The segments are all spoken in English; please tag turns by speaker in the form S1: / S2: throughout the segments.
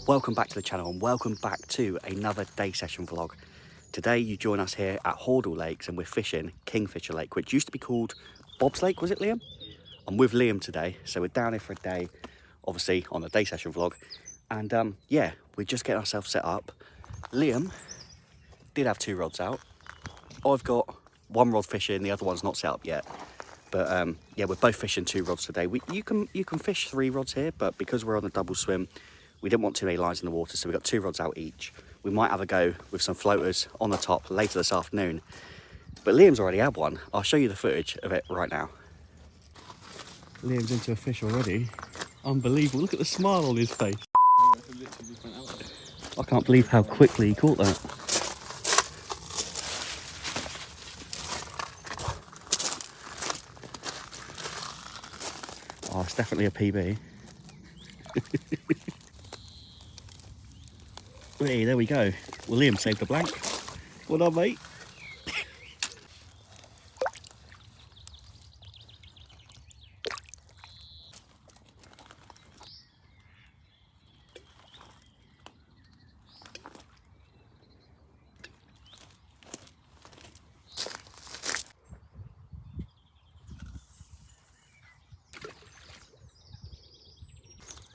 S1: Welcome back to the channel and welcome back to another day session vlog. Today you join us here at Hordle Lakes and we're fishing Kingfisher Lake, which used to be called Bob's Lake, was it, Liam? I'm with Liam today, so we're down here for a day, obviously on the day session vlog. And yeah, we're just getting ourselves set up. Liam did have 2 rods out. I've got 1 rod fishing, the other one's not set up yet. But yeah, we're both fishing 2 rods today. You can fish 3 rods here, but because we're on a double swim, we didn't want too many lines in the water, so we got 2 rods out each. We might have a go with some floaters on the top later this afternoon. But Liam's already had one. I'll show you the footage of it right now. Liam's into a fish already. Unbelievable. Look at the smile on his face. I can't believe how quickly he caught that. Oh, it's definitely a PB. Hey, there we go. Well, Liam saved the blank. Well done, mate.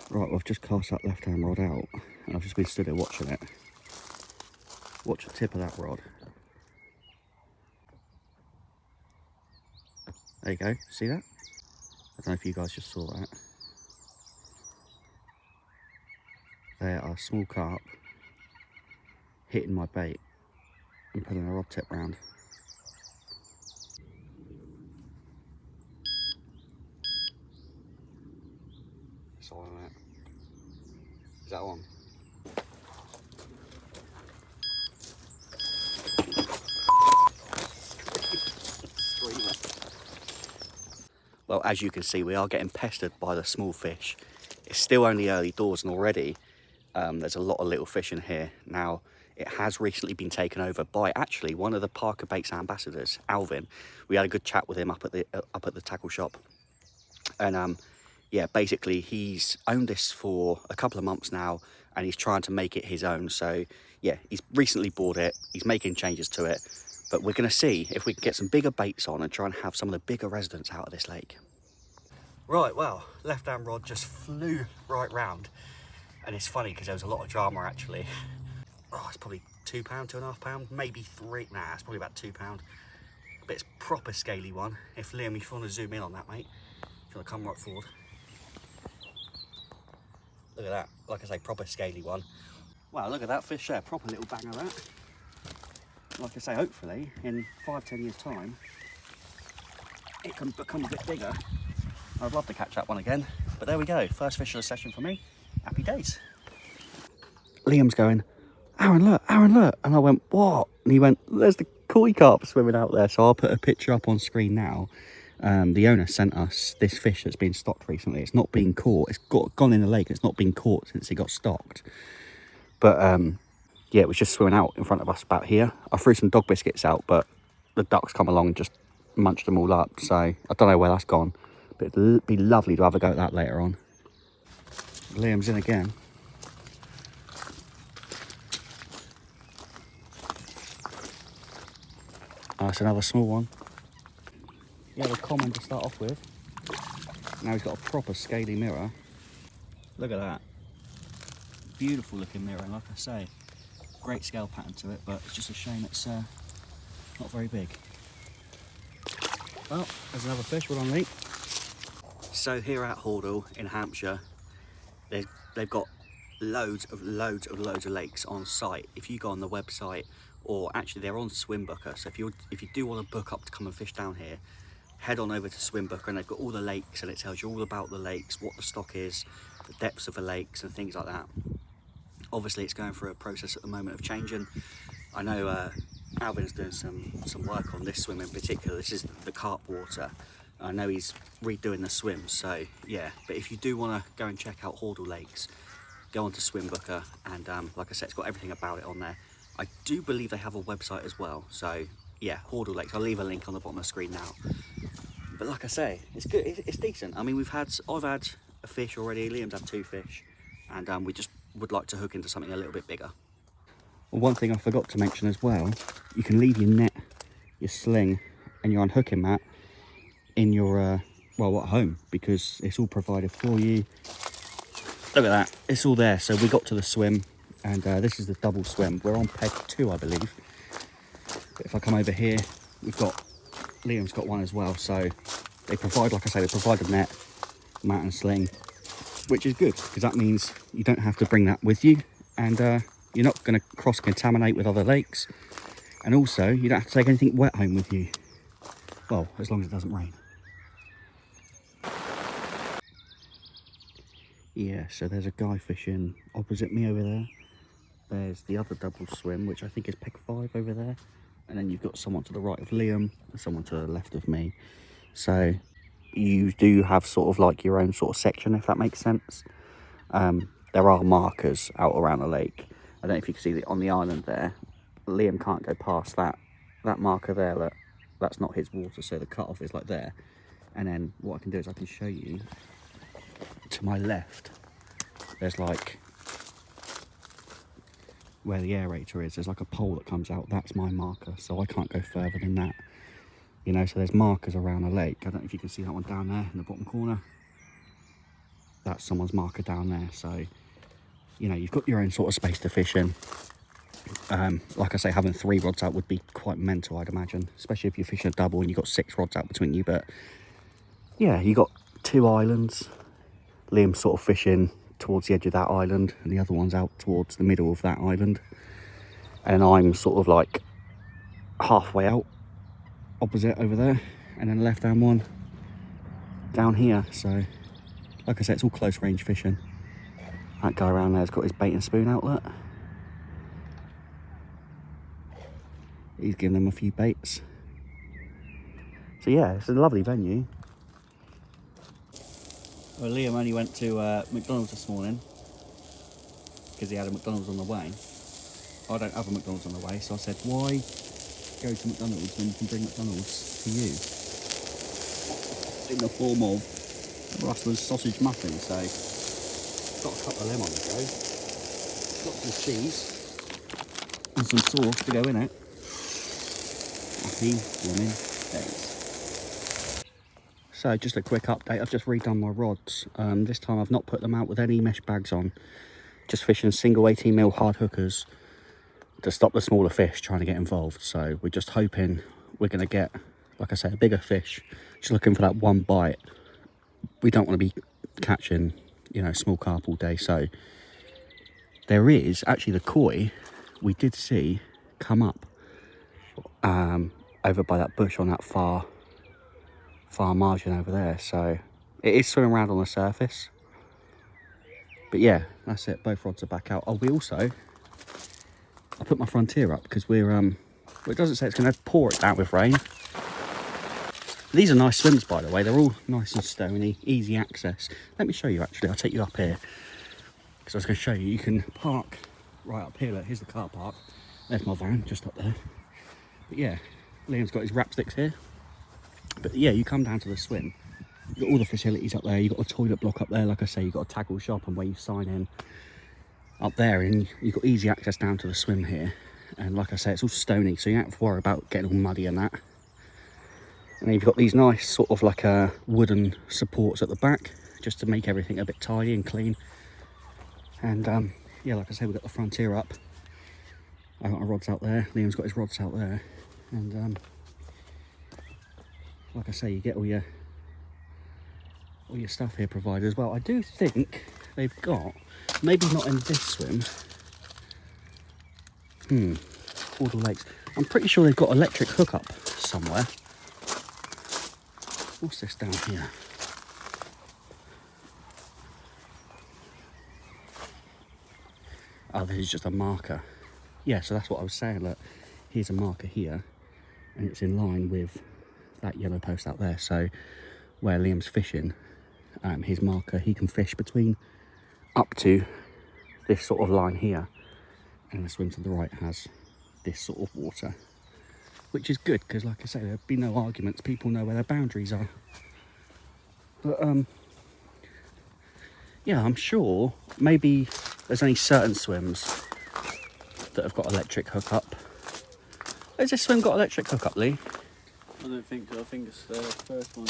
S1: Right, well, I've just cast that left-hand rod out and I've just been stood here watching it. Watch the tip of that rod. There you go, see that? I don't know if you guys just saw that. There are small carp hitting my bait and pulling a rod tip round. It's on it. Is that on? Well, as you can see, we are getting pestered by the small fish. It's still only early doors and already there's a lot of little fish in here. Now, it has recently been taken over by actually one of the Parker Baits ambassadors, Alvin. We had a good chat with him up at the tackle shop. And yeah, basically he's owned this for a couple of months now and he's trying to make it his own. So yeah, he's recently bought it, he's making changes to it, but we're going to see if we can get some bigger baits on and try and have some of the bigger residents out of this lake. Right, well, left-hand rod just flew right round, and it's funny because there was a lot of drama actually. Oh, it's probably £2, £2.5, maybe 3, nah, it's probably about £2. But it's proper scaly one. If Liam, if you want to zoom in on that, mate, if you want to come right forward. Look at that, like I say, proper scaly one. Wow, look at that fish there, proper little banger that. Like I say, hopefully in 5-10 years time it can become a bit bigger. I'd love to catch that one again, but there we go, first fish of the session for me. Happy days. Liam's going, Aaron look, and I went, what? And he went, there's the koi carp swimming out there. So I'll put a picture up on screen now. The owner sent us this fish that's been stocked recently. It's not been caught, it's gone in the lake, it's not been caught since it got stocked. But yeah, it was just swimming out in front of us about here. I threw some dog biscuits out, but the ducks come along and just munched them all up. So I don't know where that's gone, but it'd be lovely to have a go at that later on. Liam's in again. Oh, that's another small one. Yeah, the common to start off with. Now he's got a proper scaly mirror. Look at that. Beautiful looking mirror, like I say. Great scale pattern to it, but it's just a shame it's not very big. Well, there's another fish, well done, mate. So here at Hordle in Hampshire, they've got loads of lakes on site. If you go on the website, or actually they're on Swimbooker, so if you do want to book up to come and fish down here, head on over to Swimbooker and they've got all the lakes and it tells you all about the lakes, what the stock is, the depths of the lakes and things like that. Obviously it's going through a process at the moment of changing. I know Alvin's doing some work on this swim in particular. This is the carp water. I know he's redoing the swim, so yeah. But if you do want to go and check out Horde Lakes, go onto Swimbooker and like I said, it's got everything about it on there. I do believe they have a website as well, so yeah, Horde Lakes. I'll leave a link on the bottom of the screen now. But like I say, it's good, it's decent. I mean, I've had a fish already, Liam's had 2 fish, and we just would like to hook into something a little bit bigger. Well, one thing I forgot to mention as well, you can leave your net, your sling and your unhooking mat in your, well, at home, because it's all provided for you. Look at that, it's all there. So we got to the swim, and this is the double swim. We're on peg 2, I believe. But if I come over here, Liam's got one as well. So they provide, like I say, they provide a net, mat and sling, which is good, because that means you don't have to bring that with you, and you're not going to cross-contaminate with other lakes. And also, you don't have to take anything wet home with you. Well, as long as it doesn't rain. Yeah, so there's a guy fishing opposite me over there. There's the other double swim, which I think is peg 5 over there. And then you've got someone to the right of Liam and someone to the left of me. So you do have sort of like your own sort of section, if that makes sense. There are markers out around the lake. I don't know if you can see that on the island there. Liam can't go past that marker there. Look, that's not his water, so the cut-off is like there. And then what I can do is I can show you to my left. There's like where the aerator is. There's like a pole that comes out. That's my marker, so I can't go further than that. You know, so there's markers around the lake. I don't know if you can see that one down there in the bottom corner. That's someone's marker down there. So, you know, you've got your own sort of space to fish in. Like I say, having 3 rods out would be quite mental, I'd imagine, especially if you're fishing a double and you've got 6 rods out between you. But yeah, you got 2 islands. Liam's sort of fishing towards the edge of that island, and the other one's out towards the middle of that island, and I'm sort of like halfway out opposite over there, and then the left hand one down here. So like I said, it's all close range fishing. That guy around there's got his bait and spoon outlet. He's giving them a few baits. So yeah, it's a lovely venue. Well, Liam only went to McDonald's this morning because he had a McDonald's on the way. I don't have a McDonald's on the way, so I said, why go to McDonald's when you can bring McDonald's to you? In the form of Rustler's sausage muffin. So got a couple of them on the go. Got some cheese and some sauce to go in it. Happy lemon days. So just a quick update, I've just redone my rods. This time I've not put them out with any mesh bags on. Just fishing single 18mm hard hookers to stop the smaller fish trying to get involved. So we're just hoping we're going to get, like I said, a bigger fish. Just looking for that one bite. We don't want to be catching, you know, small carp all day. So there is actually the koi we did see come up over by that bush on that far margin over there. So it is swimming around on the surface. But yeah, that's it, both rods are back out. Oh, I put my frontier up because we're well, it doesn't say it's going to pour it down with rain. These are nice swims, by the way. They're all nice and stony, easy access. Let me show you, actually. I'll take you up here because I was going to show you. You can park right up here. Look, here's the car park. There's my van just up there. But yeah, Liam's got his wrap sticks here. But yeah, you come down to the swim. You've got all the facilities up there. You've got a toilet block up there. Like I say, you've got a tackle shop and where you sign in up there. And you've got easy access down to the swim here. And like I say, it's all stony, so you don't have to worry about getting all muddy and that. And then you've got these nice sort of like wooden supports at the back, just to make everything a bit tidy and clean. And yeah, like I say, we've got the frontier up. I've got my rods out there. Liam's got his rods out there. And like I say, you get all your stuff here provided as well. I do think they've got, maybe not in this swim, Hordle Lakes. I'm pretty sure they've got electric hookup somewhere. What's this down here? Oh, this is just a marker. Yeah, so that's what I was saying. Look, here's a marker here, and it's in line with that yellow post out there. So where Liam's fishing, his marker, he can fish between up to this sort of line here, and the swim to the right has this sort of water, which is good because, like I say, there'll be no arguments. People know where their boundaries are. But Yeah, I'm sure maybe there's only certain swims that have got electric hookup. Has this swim got electric hookup, Lee?
S2: I don't think so. I think it's the first one.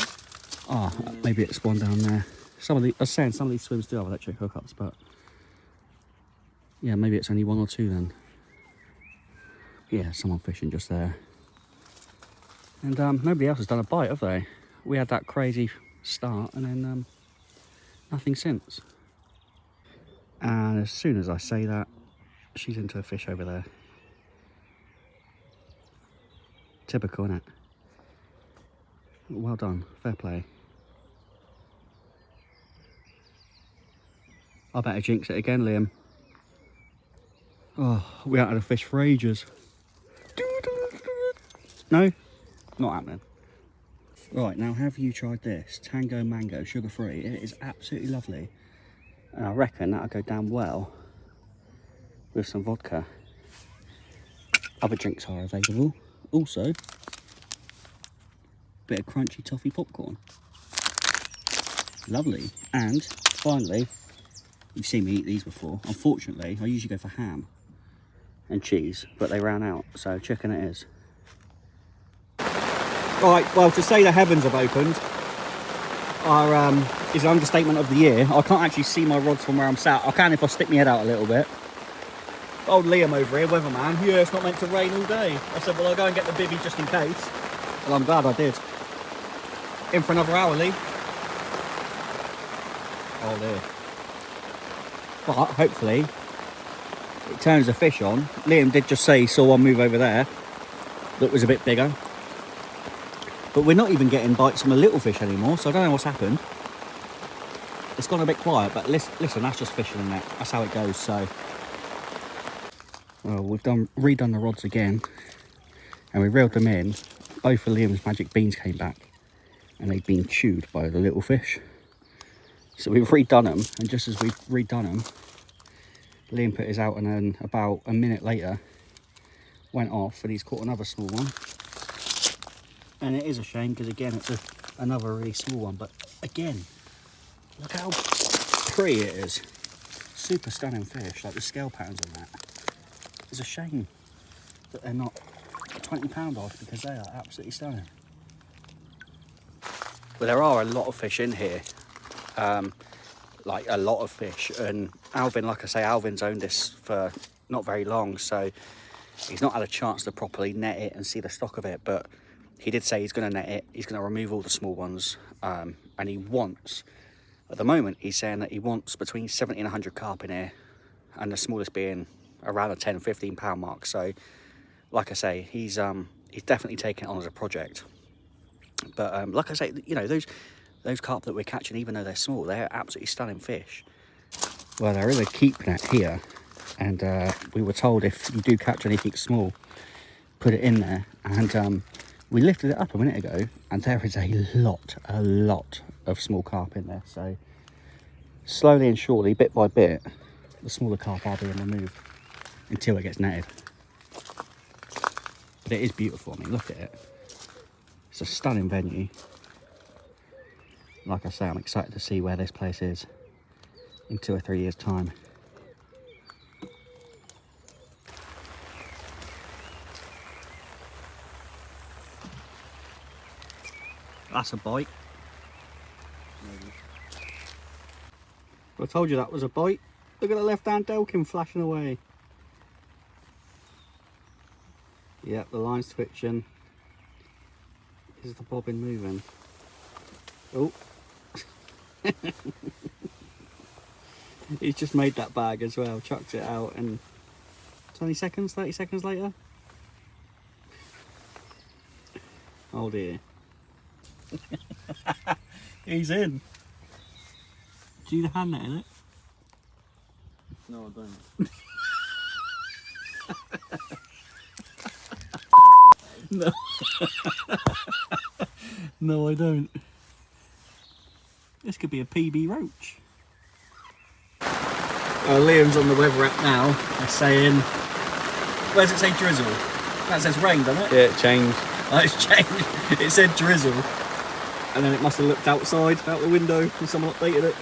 S1: Oh, maybe it's one down there. I was saying some of these swims do have electric hookups, but yeah, maybe it's only one or two then. Yeah, someone fishing just there. And nobody else has done a bite, have they? We had that crazy start and then nothing since. And as soon as I say that, she's into a fish over there. Typical, innit? Well done, fair play. I better jinx it again, Liam. Oh, we haven't had a fish for ages. No? Not happening. Right, now have you tried this? Tango Mango, sugar-free. It is absolutely lovely. And I reckon that'll go down well with some vodka. Other drinks are available. Also, a bit of crunchy toffee popcorn. Lovely. And finally, you've seen me eat these before. Unfortunately, I usually go for ham and cheese, but they ran out, so chicken it is. Right, well, to say the heavens have opened is an understatement of the year. I can't actually see my rods from where I'm sat. I can if I stick my head out a little bit. Old Liam over here, weatherman. Yeah, it's not meant to rain all day. I said, well, I'll go and get the bivvy just in case. And I'm glad I did. In for another hour, Lee. Oh, dear. But hopefully it turns the fish on. Liam did just say he saw one move over there that was a bit bigger. But we're not even getting bites from the little fish anymore, so I don't know what's happened. It's gone a bit quiet, but listen, that's just fishing in net. That's how it goes, so. Well, we've redone the rods again, and we reeled them in. Both of Liam's magic beans came back, and they'd been chewed by the little fish. So we've redone them, and just as we've redone them, Liam put his out, and then about a minute later, went off, and he's caught another small one. And it is a shame because again it's another really small one, but again look how pretty it is. Super stunning fish, like the scale patterns on that. It's a shame that they're not £20 odd because they are absolutely stunning. Well, there are a lot of fish in here, like a lot of fish, and Alvin, like I say, Alvin's owned this for not very long, so he's not had a chance to properly net it and see the stock of it, but he did say he's going to net it, he's going to remove all the small ones, and he wants, at the moment, he's saying that he wants between 70 and 100 carp in here, and the smallest being around the 10, 15 pound mark. So, like I say, he's definitely taking it on as a project. But like I say, you know, those carp that we're catching, even though they're small, they're absolutely stunning fish. Well, there is a keep net here, and we were told if you do catch anything small, put it in there, and we lifted it up a minute ago, and there is a lot of small carp in there. So slowly and surely, bit by bit, the smaller carp are being removed until it gets netted. But it is beautiful. I mean, look at it. It's a stunning venue. Like I say, I'm excited to see where this place is in 2 or 3 years' time. That's a bite. I told you that was a bite. Look at the left-hand delkin flashing away. Yep, the line's twitching. Is the bobbin moving? Oh. He's just made that bag as well, chucked it out, and 20 seconds, 30 seconds later. Oh dear. He's in. Do you need a hand net in it?
S2: No, I don't.
S1: No. No, I don't. This could be a PB roach. Liam's on the weather app now. They're saying, where does it say drizzle? That says rain, doesn't it?
S2: Yeah, it changed.
S1: Oh, it's changed. It said drizzle. And then it must have looked outside, out the window, and someone updated it.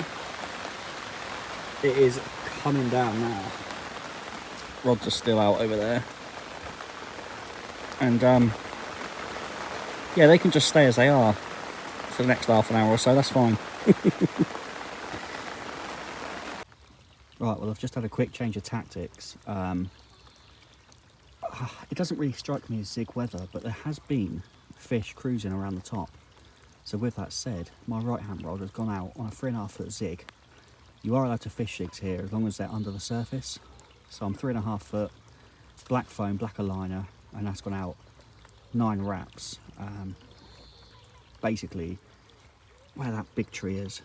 S1: it is coming down now. Rods are still out over there. And yeah, they can just stay as they are for the next half an hour or so, that's fine. Right, well, I've just had a quick change of tactics. It doesn't really strike me as zig weather, but there has been fish cruising around the top. So with that said, my right hand rod has gone out on a 3.5 foot zig. You are allowed to fish zigs here as long as they're under the surface. So I'm 3.5 foot, black foam, black aligner, and that's gone out 9 wraps. Basically, where that big tree is,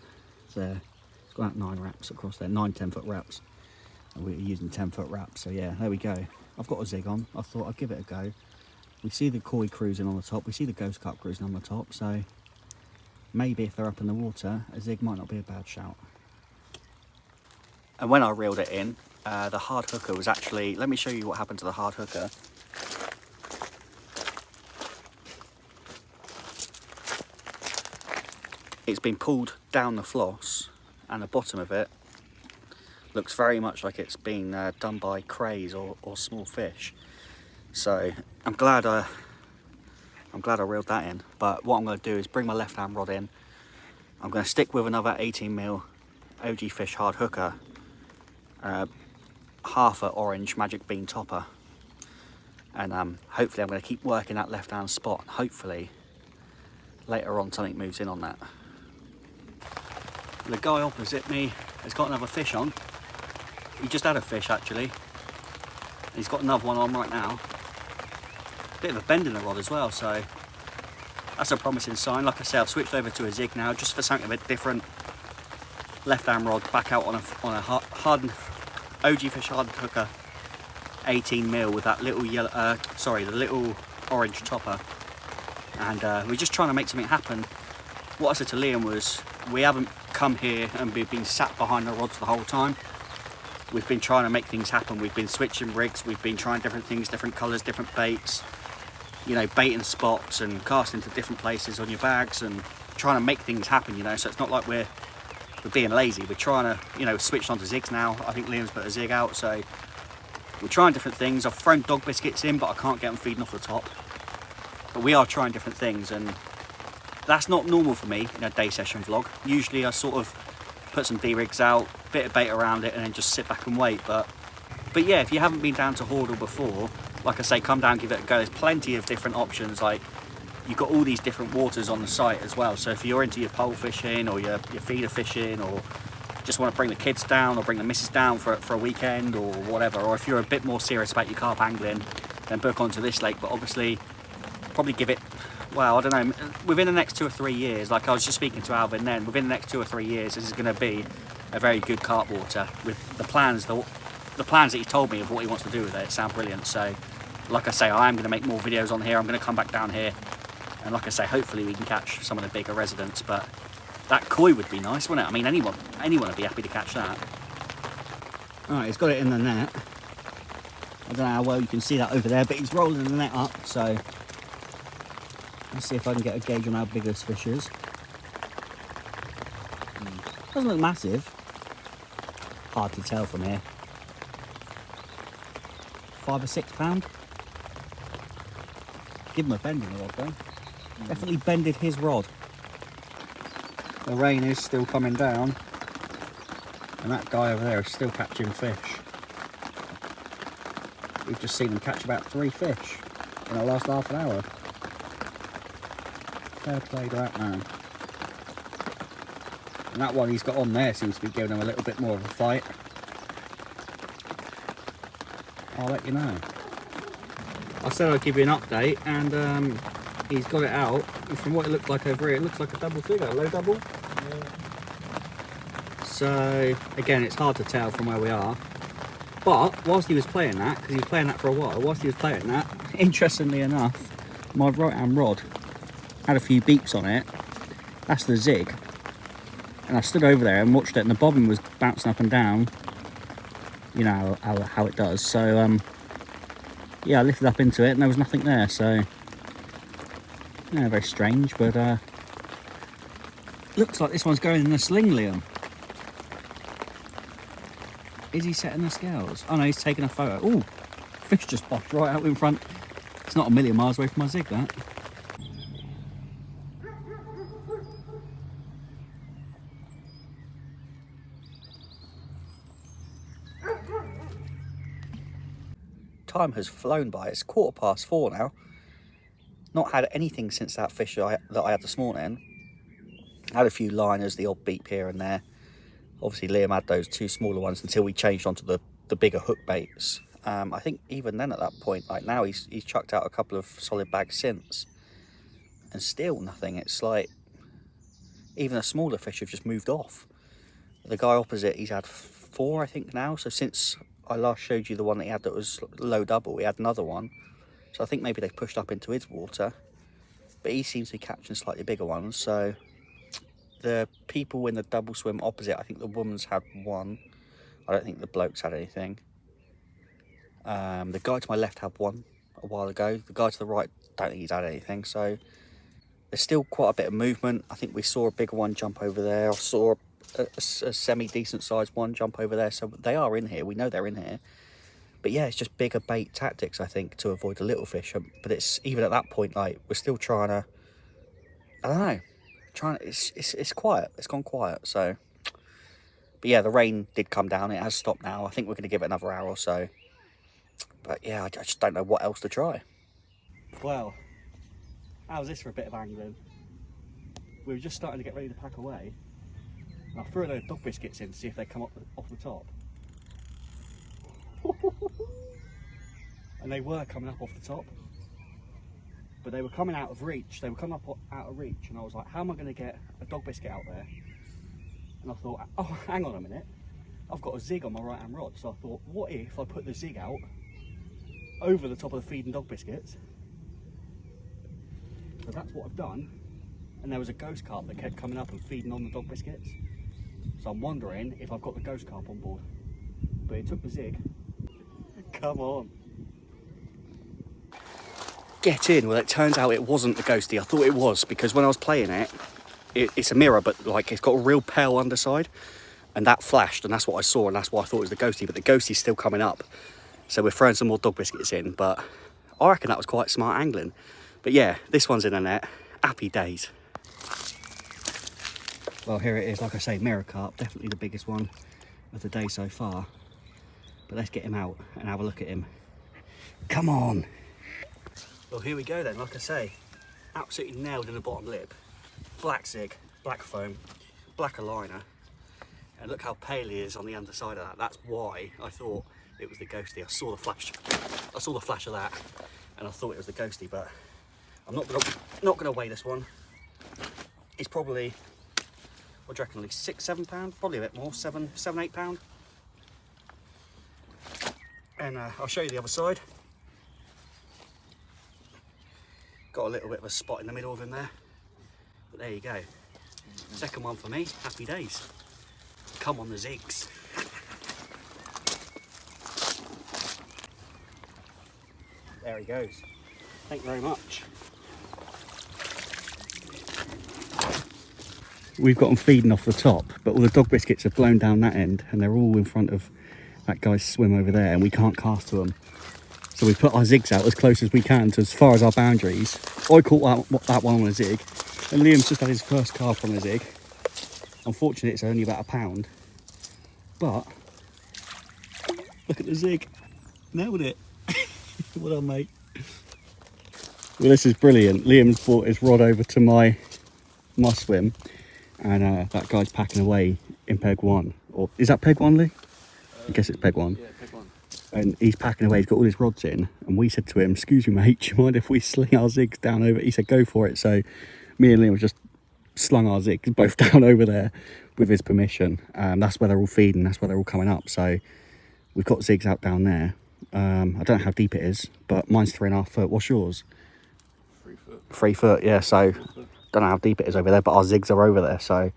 S1: there, it's gone out 9 wraps across there, 9 10 foot wraps. And we're using 10 foot wraps, so yeah, there we go. I've got a zig on, I thought I'd give it a go. We see the koi cruising on the top, we see the ghost carp cruising on the top, so maybe if they're up in the water, a zig might not be a bad shout. And when I reeled it in, the hard hooker was actually, let me show you what happened to the hard hooker. It's been pulled down the floss, and the bottom of it looks very much like it's been done by crays or small fish. So I'm glad I reeled that in. But what I'm going to do is bring my left hand rod in. I'm going to stick with another 18mm OG Fish hard hooker, half a orange magic bean topper, and hopefully I'm going to keep working that left hand spot. Hopefully later on something moves in on that. The guy opposite me has got another fish on. He just had a fish actually. He's got another one on right now. Bit of a bend in the rod as well, so that's a promising sign. Like I say, I've switched over to a zig now just for something a bit different. Left hand rod back out on a hardened OG Fish hardened hooker, 18mm with that little yellow, the little orange topper, and we're just trying to make something happen. What I said to Liam was, we haven't come here and we've been sat behind the rods the whole time. We've been trying to make things happen. We've been switching rigs, we've been trying different things, different colours, different baits, you know, baiting spots and casting to different places on your bags and trying to make things happen, you know. So it's not like we're being lazy. We're trying to, you know, switch on to zigs now. I think Liam's put a zig out, so we're trying different things. I've thrown dog biscuits in, but I can't get them feeding off the top. But we are trying different things, and that's not normal for me in a day session vlog. Usually I sort of put some D-rigs out, bit of bait around it, and then just sit back and wait. But yeah, if you haven't been down to Hordle before, like I say, come down, give it a go. There's plenty of different options. Like, you've got all these different waters on the site as well. So if you're into your pole fishing or your feeder fishing, or just want to bring the kids down or bring the missus down for a weekend or whatever, or if you're a bit more serious about your carp angling, then book onto this lake. But obviously, probably give it, well, I don't know, within the next 2 or 3 years, like I was just speaking to Alvin then, within the next 2 or 3 years, this is going to be a very good carp water with the plans that he told me of what he wants to do with it. It sound brilliant. So, like I say, I am going to make more videos on here. I'm going to come back down here, and like I say, hopefully we can catch some of the bigger residents. But that koi would be nice, wouldn't it? I mean, anyone would be happy to catch that. All right, he's got it in the net. I don't know how well you can see that over there, but he's rolling the net up. So let's see if I can get a gauge on how big this fish is. Doesn't look massive. Hard to tell from here. 5 or 6 pound. Give him a bend in the rod though. Definitely bended his rod. The rain is still coming down, and that guy over there is still catching fish. We've just seen him catch about 3 fish in the last half an hour. Fair play to that man. And that one he's got on there seems to be giving him a little bit more of a fight. I'll let you know. I said I'd give you an update, and he's got it out. And from what it looked like over here, it looks like a double figure, low double. Yeah. So again, it's hard to tell from where we are. But whilst he was playing that, because he was playing that for a while, whilst he was playing that, interestingly enough, my right hand rod had a few beeps on it. That's the zig. And I stood over there and watched it, and the bobbin was bouncing up and down. You know how it does. So yeah, I lifted up into it and there was nothing there. So yeah, very strange, but looks like this one's going in the sling, Liam. Is he setting the scales? Oh no, he's taking a photo. Oh, fish just popped right out in front. It's not a million miles away from my zig, that. Time has flown by. It's 4:15 now. Not had anything since that fish that I had this morning. Had a few liners, the odd beep here and there. Obviously Liam had those 2 smaller ones until we changed onto the bigger hook baits. I think even then at that point, like now he's chucked out a couple of solid bags since. And still nothing. It's like even the smaller fish have just moved off. The guy opposite, he's had 4 I think now. So since I last showed you the one that he had that was low double, he had another one. So I think maybe they've pushed up into his water. But he seems to be catching slightly bigger ones. So the people in the double swim opposite, I think the woman's had 1. I don't think the bloke's had anything. The guy to my left had 1 a while ago. The guy to the right, don't think he's had anything. So there's still quite a bit of movement. I think we saw a bigger one jump over there. I saw a semi-decent sized one jump over there. So they are in here. We know they're in here. But yeah, it's just bigger bait tactics, I think, to avoid the little fish. But it's even at that point, like, we're still trying to, I don't know, it's quiet. It's gone quiet. So, but yeah, the rain did come down. It has stopped now. I think we're going to give it another hour or so. But yeah, I just don't know what else to try. Well, how's this for a bit of angling? We were just starting to get ready to pack away. And I threw those dog biscuits in to see if they come up off the top. And they were coming up off the top. But they were coming out of reach. They were coming up out of reach. And I was like, how am I going to get a dog biscuit out there? And I thought, oh, hang on a minute. I've got a zig on my right hand rod. So I thought, what if I put the zig out over the top of the feeding dog biscuits? So that's what I've done. And there was a ghost carp that kept coming up and feeding on the dog biscuits. So I'm wondering if I've got the ghost carp on board. But it took the zig. Come on. Get in. Well, it turns out it wasn't the ghosty. I thought it was, because when I was playing it, it's a mirror, but like it's got a real pale underside. And that flashed, and that's what I saw, and that's why I thought it was the ghosty. But the ghosty's still coming up. So we're throwing some more dog biscuits in, but I reckon that was quite smart angling. But yeah, this one's in the net. Happy days. Well, here it is. Like I say, mirror carp, definitely the biggest one of the day so far. But let's get him out and have a look at him. Come on. Well, here we go then. Like I say, absolutely nailed in the bottom lip. Black zig, black foam, black liner. And look how pale he is on the underside of that. That's why I thought it was the ghosty. I saw the flash of that, and I thought it was the ghosty. But I'm not gonna weigh this one. It's probably, what do you reckon, at least £6-7? Probably a bit more, £7-8. And I'll show you the other side. Got a little bit of a spot in the middle of him there, but there you go. Second one for me. Happy days. Come on the zigs. There he goes. Thank you very much. We've got them feeding off the top, but all the dog biscuits are blown down that end, and they're all in front of that guy's swim over there, and we can't cast to them. So we put our zigs out as close as we can to as far as our boundaries. I caught that one on a zig, and Liam's just had his first carp on a zig. Unfortunately, it's only about £1, but look at the zig. Nailed it. Well done, mate. Well, this is brilliant. Liam's brought his rod over to my swim, and that guy's packing away in peg 1. Or is that peg 1, Lee? I guess it's peg 1.
S2: Yeah, peg 1.
S1: And he's packing away, he's got all his rods in, and we said to him, excuse me mate, do you mind if we sling our zigs down over? He said go for it. So me and Liam just slung our zigs both down over there with his permission. That's where they're all feeding, that's where they're all coming up. So we've got zigs out down there. I don't know how deep it is, but mine's 3.5 foot. What's yours?
S2: 3 foot.
S1: 3 foot, yeah. So don't know how deep it is over there, but our zigs are over there. So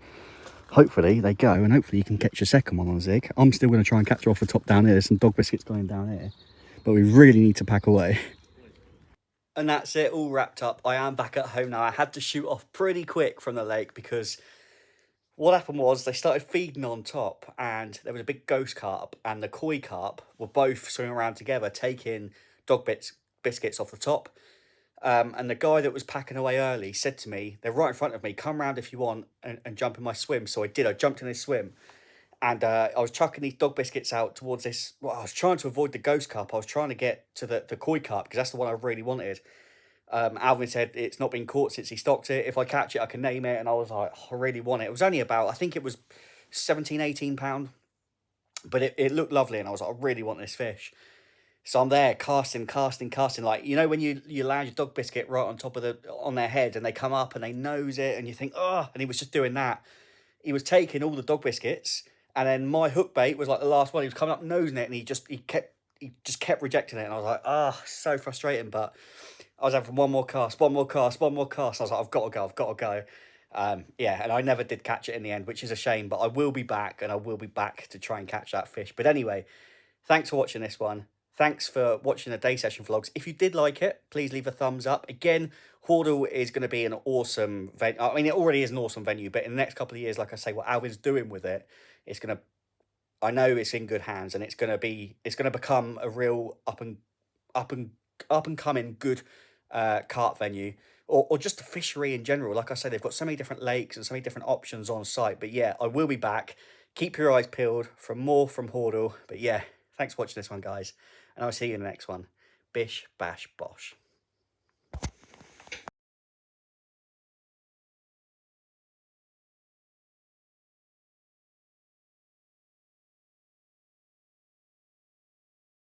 S1: hopefully they go, and hopefully you can catch a second one on a zig. I'm still going to try and catch her off the top down here. There's some dog biscuits going down here, but we really need to pack away. And that's it, all wrapped up. I am back at home now. I had to shoot off pretty quick from the lake because, what happened was they started feeding on top, and there was a big ghost carp and the koi carp were both swimming around together, taking biscuits off the top. And the guy that was packing away early said to me, they're right in front of me, come round if you want and jump in my swim. So I did. I jumped in his swim, and I was chucking these dog biscuits out towards this. Well, I was trying to avoid the ghost carp. I was trying to get to the koi carp because that's the one I really wanted. Alvin said it's not been caught since he stocked it. If I catch it, I can name it. And I was like, oh, I really want it. It was only about, I think it was 17, 18 pound, but it looked lovely. And I was like, I really want this fish. So I'm there casting, like, you know, when you land your dog biscuit right on top of on their head and they come up and they nose it and you think, oh, and he was just doing that. He was taking all the dog biscuits, and then my hook bait was like the last one. He was coming up nosing it, and he just kept rejecting it. And I was like, ah, oh, so frustrating. But I was having one more cast. I was like, I've got to go. Yeah, and I never did catch it in the end, which is a shame. But I will be back, and I will be back to try and catch that fish. But anyway, thanks for watching this one. Thanks for watching the day session vlogs. If you did like it, please leave a thumbs up. Again, Hordle is going to be an awesome venue. I mean, it already is an awesome venue, but in the next couple of years, like I say, what Alvin's doing with it, it's going to, I know it's in good hands, and it's going to become a real up and coming good carp venue, or just a fishery in general. Like I say, they've got so many different lakes and so many different options on site. But yeah, I will be back. Keep your eyes peeled for more from Hordle. But yeah, thanks for watching this one, guys. And I'll see you in the next one. Bish, bash, bosh.